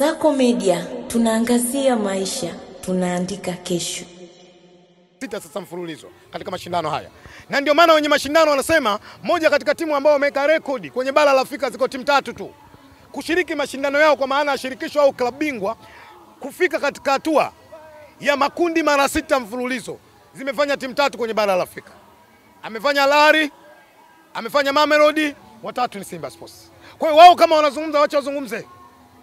Sako Media, tunaangazia maisha, tunaandika kesho. Sita sasa mfululizo katika mashindano haya. Na ndio maana wenye mashindano wanasema moja katika timu ambao wameweka rekodi kwenye bara la Afrika ziko timu 3 tu kushiriki mashindano yao, kwa maana ya shirikisho au klabu bingwa, kufika katika hatua ya makundi mara 6 mfululizo. Zimefanya timu 3 kwenye bara la Afrika. Amefanya Lari, amefanya Mamelodi, watatu ni Simba Sports. Kwa hiyo wao kama wanazungumza, wacha wazungumze.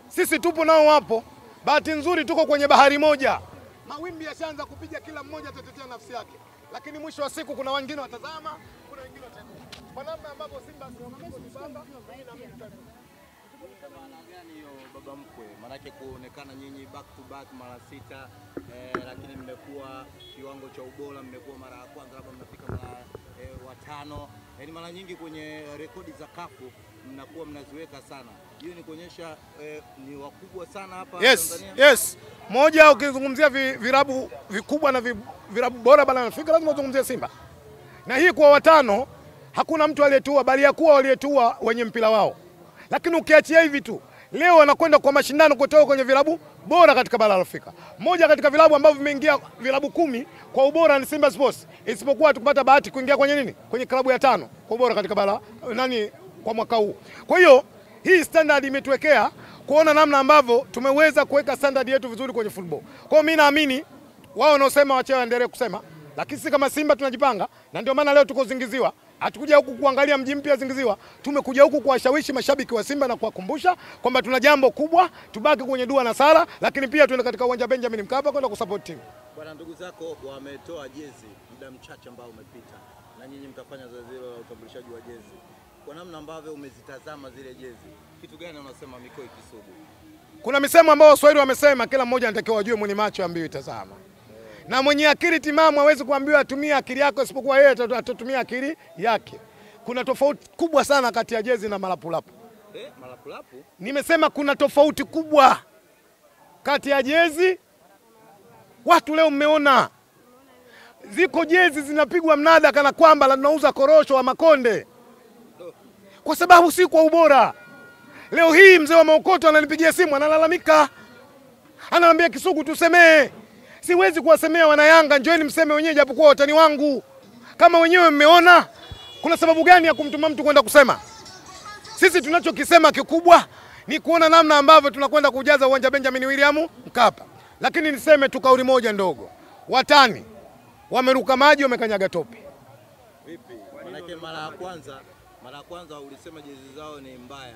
Sisi tupo nao wapo. Bahati nzuri tuko kwenye bahari moja. Mawimbi yashaanza kupiga, kila mmoja atatetea nafsi yake. Lakini mwisho wa siku kuna wengine watazama, kuna wengine watakuwa. Kwa namna ambapo Simba wamejipanga, baba mkwe, manake kuonekana nyinyi back to back mara 6, lakini mmekuwa kiwango cha ubora, mmekuwa mara ya kwanza labda mnafika mara 5. Yaani mara nyingi kwenye rekodi za kafu mnakuwa mnaziweka sana. Hiyo ni kuonyesha ni wakubwa sana hapa Tanzania. Yes. Moja, ukizungumzia virabu vikubwa na virabu bora barani Afrika lazima uzungumzie Simba. Na hii kwa watano hakuna mtu aliyetua, bali yakuwa walietua wenye mpira wao. Lakini ukiachia hivi tu, leo wanakwenda kwa mashindano kutoka kwenye vilabu bora katika bara la Afrika. Moja katika vilabu ambavyo vimeingia vilabu 10 kwa ubora ni Simba Sports. Isipokuwa tukipata bahati kuingia kwenye nini? Kwenye klabu ya 5 kwa ubora katika bara kwa mwaka huu. Kwa hiyo hii standard imetuwekea kuona namna ambavyo tumeweza kuweka standard yetu vizuri kwenye football. Kwa hiyo mimi naamini wao wanaosema wacha waendelee kusema, lakini sisi kama Simba tunajipanga, na ndio maana leo tuko Zingiziwa. Hatukuja huku kuangalia mji mpya Zingiziwa. Tumekuja huku kuwashawishi mashabiki wa Simba na kuwakumbusha kwamba tuna jambo kubwa, tubaki kwenye dua na sala, lakini pia tuende katika uwanja Benjamin Mkapa kwenda kusupport timu. Bwana, ndugu zako wametoa jezi muda mchache ambao umepita, na nyinyi mtafanya zoezi la utambulishaji wa jezi. Kwa namna ambavyo umezitazama zile jezi, kitu gani unasema Mikoi Kisugu? Kuna misemo ambayo Waswahili wamesema kila mmoja anatakiwa ajue mwenye macho ambiwe itazama. Na mwenye akili timamu hawezi kuambiwa atumie akili yako, isipokuwa yeye atatumia akili yake. Kuna tofauti kubwa sana kati ya jezi na malapulapu. Malapulapu? Nimesema kuna tofauti kubwa kati ya jezi. Watu leo mmeona ziko jezi zinapigwa mnada kana kwamba tunauza korosho wa Makonde, kwa sababu si kwa ubora. Leo hii mzee wa Maokoto ananipigia simu analalamika, ananiambia Kisugu tusemee. Siwezi kuwasemea wana Yanga, njoeni mseme wenyewe japokuwa watani wangu. Kama wenyewe mmeona, kuna sababu gani ya kumtuma mtu kwenda kusema? Sisi tunachokisema kikubwa ni kuona namna ambavyo tunakwenda kujaza uwanja Benjamin William Mkapa. Lakini niseme tu kauli moja ndogo. Watani wameruka maji, wamekanyaga tope. Vipi? Manake mara ya kwanza ulisema jezi zao ni mbaya,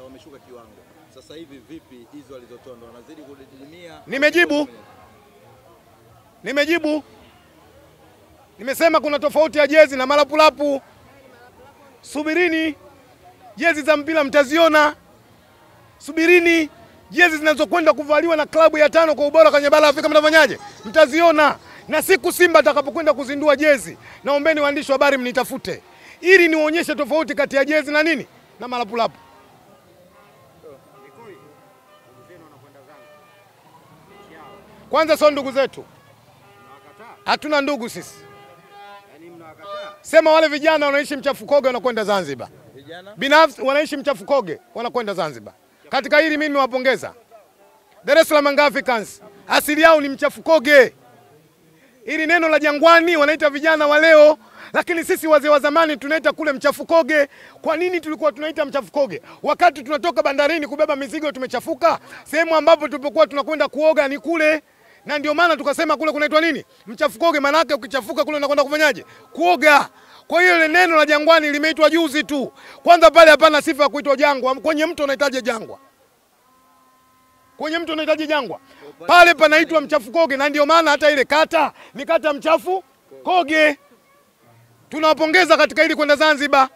wameshuka kiwango. Sasa hivi vipi hizo walizotoa, ndo wanazidi kudidimia? Nimejibu. Nimesema kuna tofauti ya jezi na malapulapu. Subirini, jezi za mpira mtaziona. Subirini, jezi zinazokwenda kuvaliwa na klabu ya 5 kwa ubora kwenye bara la Afrika mtafanyaje? Mtaziona. Na siku Simba atakapokwenda kuzindua jezi, naombeni waandishi wa habari mnitafute, ili nionyeshe tofauti kati ya jezi na nini? Na malapulapu. Kwanza sio ndugu zetu. Hatuna ndugu sisi. Sema wale vijana wanaishi Mchafukoge wanakwenda Zanzibar. Binafsi wanaishi Mchafukoge wanakwenda Zanzibar. Katika hili mimi niwapongeza. Dar es Salaam Africans asili yao ni Mchafukoge. Ili neno la Jangwani wanaita vijana wa leo, lakini sisi wazee wa zamani tunaita kule Mchafukoge. Kwa nini tulikuwa tunaita Mchafukoge? Wakati tunatoka bandarini kubeba mizigo tumechafuka, sehemu ambapo tulipokuwa tunakwenda kuoga ni kule. Na ndio maana tukasema kule kunaitwa nini? Mchafukoge, maana yake ukichafuka kule unakwenda kufanyaje? Kuoga. Kwa hiyo ile neno la Jangwani limeitwa juzi tu. Kwanza pale hapana sifa ya kuitwa jangwa. Kwenye mto unahitaji jangwa. Kwenye mto unahitaji jangwa. Pale panaitwa Mchafukoge, na ndio maana hata ile kata ni kata Mchafukoge. Tunawapongeza katika hili kwenda Zanzibar.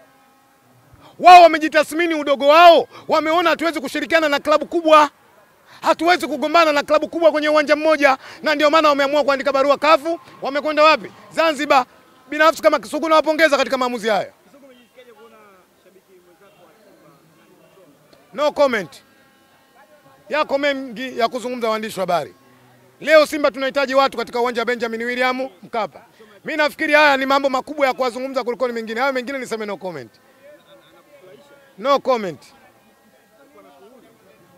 Wao wamejitathmini udogo wao, wameona hatuwezi kushirikiana na klabu kubwa. Hatuwezi kugombana na klabu kubwa kwenye uwanja mmoja, na ndio maana wameamua kuandika barua kafu, wamekwenda wapi? Zanzibar. Binafsi kama Kisugu nawapongeza katika maamuzi haya. Kisugu, umejisikiaje kuona shabiki mwenzako wa Simba? No comment. Yako mengi ya kuzungumza waandishi wa habari. Leo Simba tunahitaji watu katika uwanja Benjamin William Mkapa. Mimi nafikiri haya ni mambo makubwa ya kuwazungumza kuliko ni mengine. Hayo mengine niseme no comment. No comment.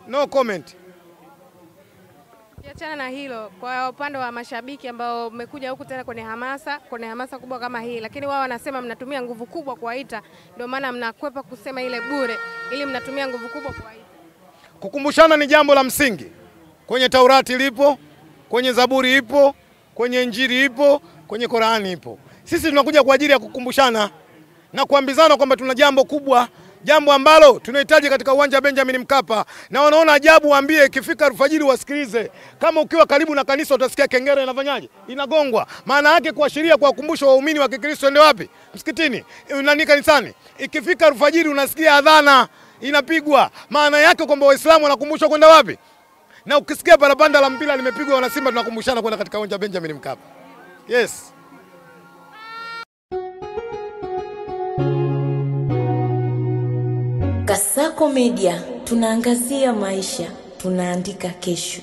No comment. Kiachana na hilo, kwa upande wa mashabiki ambao mmekuja huku tena kwenye hamasa kubwa kama hii, lakini wao wanasema mnatumia nguvu kubwa kuwaita, ndio maana mnakwepa kusema ile bure, ili mnatumia nguvu kubwa kuwaita. Kukumbushana ni jambo la msingi. Kwenye Taurati lipo, kwenye Zaburi ipo, kwenye Injili ipo, kwenye Qur'ani ipo. Sisi tunakuja kwa ajili ya kukumbushana na kuambizana kwamba tuna jambo kubwa, jambo ambalo tunahitaji katika uwanja wa Benjamin Mkapa. Na wanaona ajabu, waambie ikifika alfajiri wasikilize. Kama ukiwa karibu na kanisa utasikia kengele inafanyaje? Inagongwa. Maana yake kuashiria kwa kukumbusha waumini wa Kikristo ende wapi? Msikitini. Nani kanisani? Ikifika alfajiri unasikia adhana inapigwa. Maana yake kwamba Waislamu wanakumbushwa kwenda wapi? Na ukisikia parapanda la mpira limepigwa, wana Simba tunakumbushana kwenda katika uwanja wa Benjamin Mkapa. Yes. Kasako Media, tunaangazia maisha, tunaandika kesho.